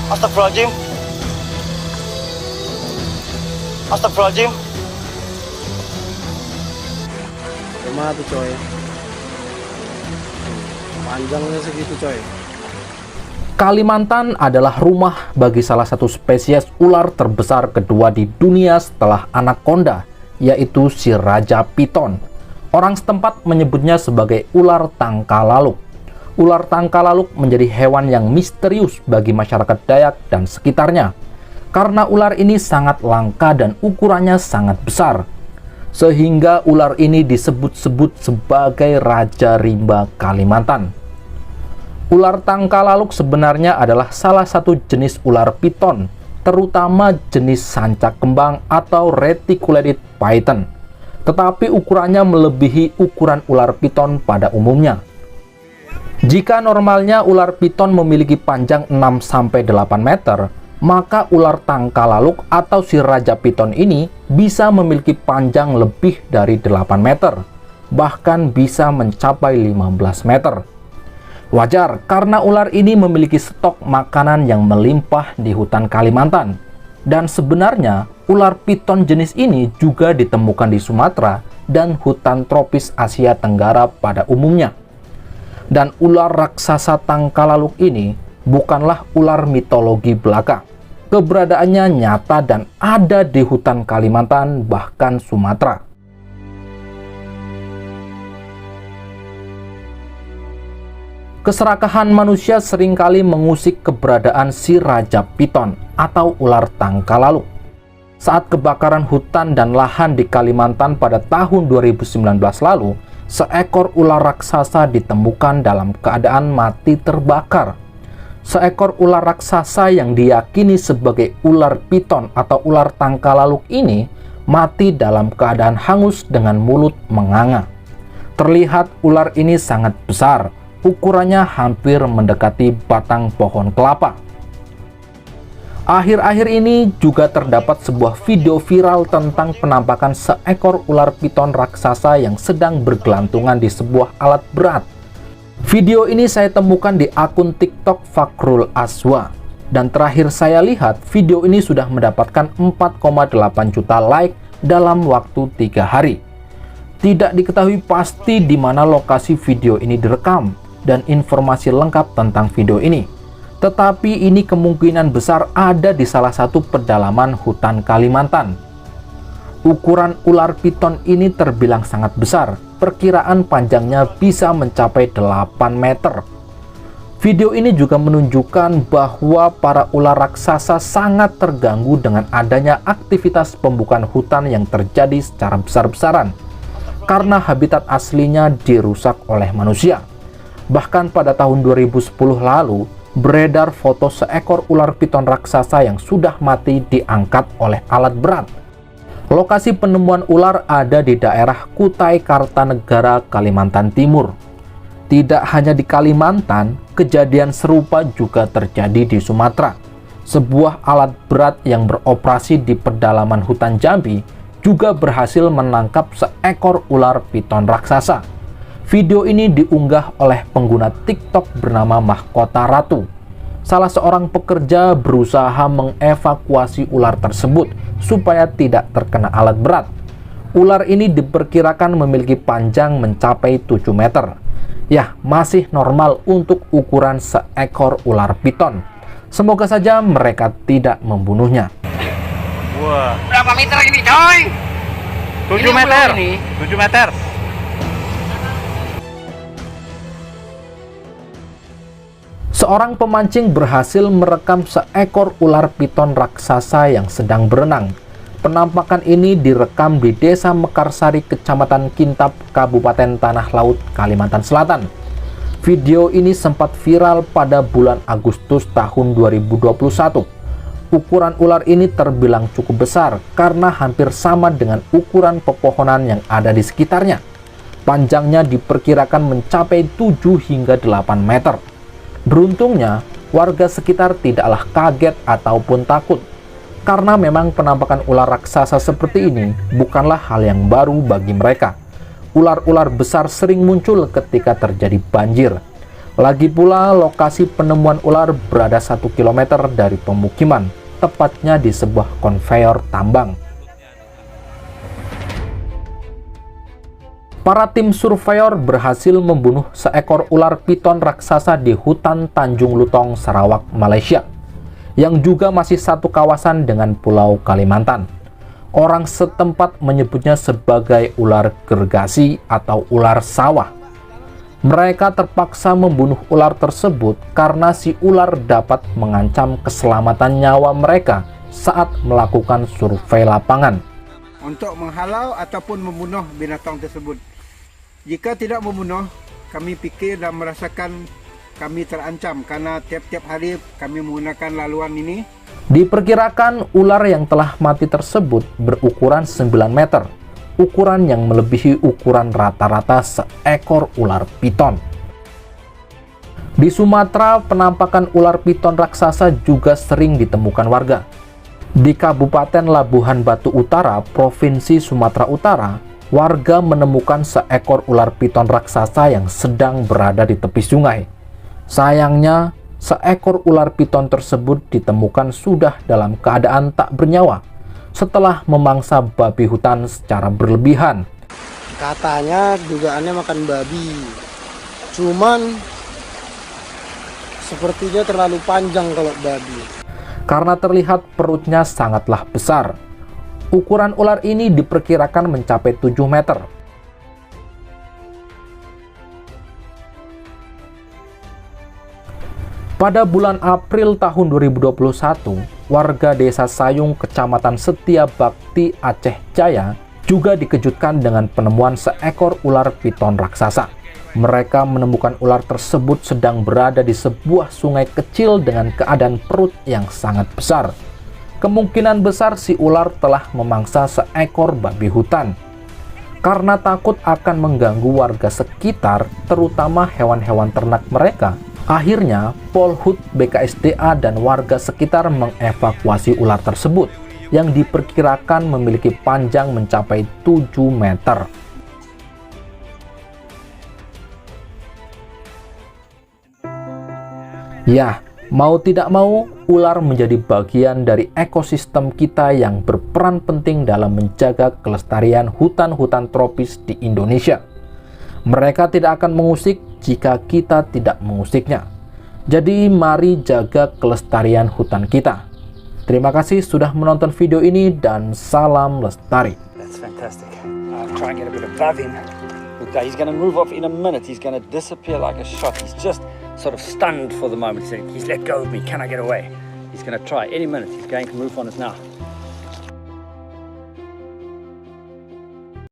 Astagfirullahaladzim. Astagfirullahaladzim. Gimana tuh coy? Panjangnya segitu coy. Kalimantan adalah rumah bagi salah satu spesies ular terbesar kedua di dunia setelah anaconda, yaitu si raja piton. Orang setempat menyebutnya sebagai ular tangkalaluk. Ular tangkalaluk menjadi hewan yang misterius bagi masyarakat Dayak dan sekitarnya, karena ular ini sangat langka dan ukurannya sangat besar, sehingga ular ini disebut-sebut sebagai Raja Rimba Kalimantan. Ular tangkalaluk sebenarnya adalah salah satu jenis ular piton, terutama jenis sancak kembang atau reticulated python, tetapi ukurannya melebihi ukuran ular piton pada umumnya. Jika normalnya ular piton memiliki panjang 6-8 meter, maka ular tangkalaluk atau si raja piton ini bisa memiliki panjang lebih dari 8 meter, bahkan bisa mencapai 15 meter. Wajar karena ular ini memiliki stok makanan yang melimpah di hutan Kalimantan. Dan sebenarnya ular piton jenis ini juga ditemukan di Sumatera dan hutan tropis Asia Tenggara pada umumnya. Dan ular raksasa tangkalaluk ini bukanlah ular mitologi belaka. Keberadaannya nyata dan ada di hutan Kalimantan bahkan Sumatera. Keserakahan manusia seringkali mengusik keberadaan si raja piton atau ular tangkalaluk. Saat kebakaran hutan dan lahan di Kalimantan pada tahun 2019 lalu, seekor ular raksasa ditemukan dalam keadaan mati terbakar. Seekor ular raksasa yang diyakini sebagai ular piton atau ular tangkalaluk ini mati dalam keadaan hangus dengan mulut menganga. Terlihat ular ini sangat besar, ukurannya hampir mendekati batang pohon kelapa. Akhir-akhir ini juga terdapat sebuah video viral tentang penampakan seekor ular piton raksasa yang sedang bergelantungan di sebuah alat berat. Video ini saya temukan di akun TikTok Fakrul Aswa. Dan terakhir saya lihat, video ini sudah mendapatkan 4,8 juta like dalam waktu 3 hari. Tidak diketahui pasti di mana lokasi video ini direkam dan informasi lengkap tentang video ini. Tetapi ini kemungkinan besar ada di salah satu pedalaman hutan Kalimantan. Ukuran ular piton ini terbilang sangat besar, perkiraan panjangnya bisa mencapai 8 meter. Video ini juga menunjukkan bahwa para ular raksasa sangat terganggu dengan adanya aktivitas pembukaan hutan yang terjadi secara besar-besaran, karena habitat aslinya dirusak oleh manusia. Bahkan pada tahun 2010 lalu, beredar foto seekor ular piton raksasa yang sudah mati diangkat oleh alat berat. Lokasi penemuan ular ada di daerah Kutai Kartanegara, Kalimantan Timur. Tidak hanya di Kalimantan, kejadian serupa juga terjadi di Sumatera. Sebuah alat berat yang beroperasi di pedalaman hutan Jambi juga berhasil menangkap seekor ular piton raksasa. Video ini diunggah oleh pengguna TikTok bernama Mahkota Ratu. Salah seorang pekerja berusaha mengevakuasi ular tersebut supaya tidak terkena alat berat. Ular ini diperkirakan memiliki panjang mencapai 7 meter. Ya, masih normal untuk ukuran seekor ular piton. Semoga saja mereka tidak membunuhnya. Wah. Berapa meter ini, coy? 7 meter. 7 meter. Seorang pemancing berhasil merekam seekor ular piton raksasa yang sedang berenang. Penampakan ini direkam di Desa Mekarsari, Kecamatan Kintab, Kabupaten Tanah Laut, Kalimantan Selatan. Video ini sempat viral pada bulan Agustus tahun 2021. Ukuran ular ini terbilang cukup besar karena hampir sama dengan ukuran pepohonan yang ada di sekitarnya. Panjangnya diperkirakan mencapai 7 hingga 8 meter. Beruntungnya, warga sekitar tidaklah kaget ataupun takut, karena memang penampakan ular raksasa seperti ini bukanlah hal yang baru bagi mereka. Ular-ular besar sering muncul ketika terjadi banjir. Lagi pula, lokasi penemuan ular berada 1 km dari pemukiman, tepatnya di sebuah konveyor tambang. Para tim surveyor berhasil membunuh seekor ular piton raksasa di hutan Tanjung Lutong, Sarawak, Malaysia, yang juga masih satu kawasan dengan Pulau Kalimantan. Orang setempat menyebutnya sebagai ular gergasi atau ular sawah. Mereka terpaksa membunuh ular tersebut karena si ular dapat mengancam keselamatan nyawa mereka saat melakukan survei lapangan. Untuk menghalau ataupun membunuh binatang tersebut. Jika tidak membunuh, kami fikir dan merasakan kami terancam karena tiap-tiap hari kami menggunakan laluan ini. Diperkirakan ular yang telah mati tersebut berukuran 9 meter, ukuran yang melebihi ukuran rata-rata seekor ular piton. Di Sumatera, penampakan ular piton raksasa juga sering ditemukan warga. Di Kabupaten Labuhan Batu Utara, Provinsi Sumatera Utara, warga menemukan seekor ular piton raksasa yang sedang berada di tepi sungai. Sayangnya, seekor ular piton tersebut ditemukan sudah dalam keadaan tak bernyawa setelah memangsa babi hutan secara berlebihan. Katanya dugaannya makan babi. Cuman sepertinya terlalu panjang kalau babi. Karena terlihat perutnya sangatlah besar. Ukuran ular ini diperkirakan mencapai 7 meter. Pada bulan April tahun 2021, warga desa Sayung, Kecamatan Setia Bakti, Aceh Jaya, juga dikejutkan dengan penemuan seekor ular piton raksasa. Mereka menemukan ular tersebut sedang berada di sebuah sungai kecil dengan keadaan perut yang sangat besar. Kemungkinan besar si ular telah memangsa seekor babi hutan. Karena takut akan mengganggu warga sekitar, terutama hewan-hewan ternak mereka, akhirnya Polhut BKSDA dan warga sekitar mengevakuasi ular tersebut yang diperkirakan memiliki panjang mencapai 7 meter. Ya, mau tidak mau, ular menjadi bagian dari ekosistem kita yang berperan penting dalam menjaga kelestarian hutan-hutan tropis di Indonesia. Mereka tidak akan mengusik jika kita tidak mengusiknya. Jadi mari jaga kelestarian hutan kita. Terima kasih sudah menonton video ini dan salam lestari. That's fantastic. I'll try and get a bit above him. Look, he's going to move off in a minute. He's going to disappear like a shot. He's just sort of stunned for the moment. He's let go of me. Can I get away? He's going to try any minute. He's going to move on us now.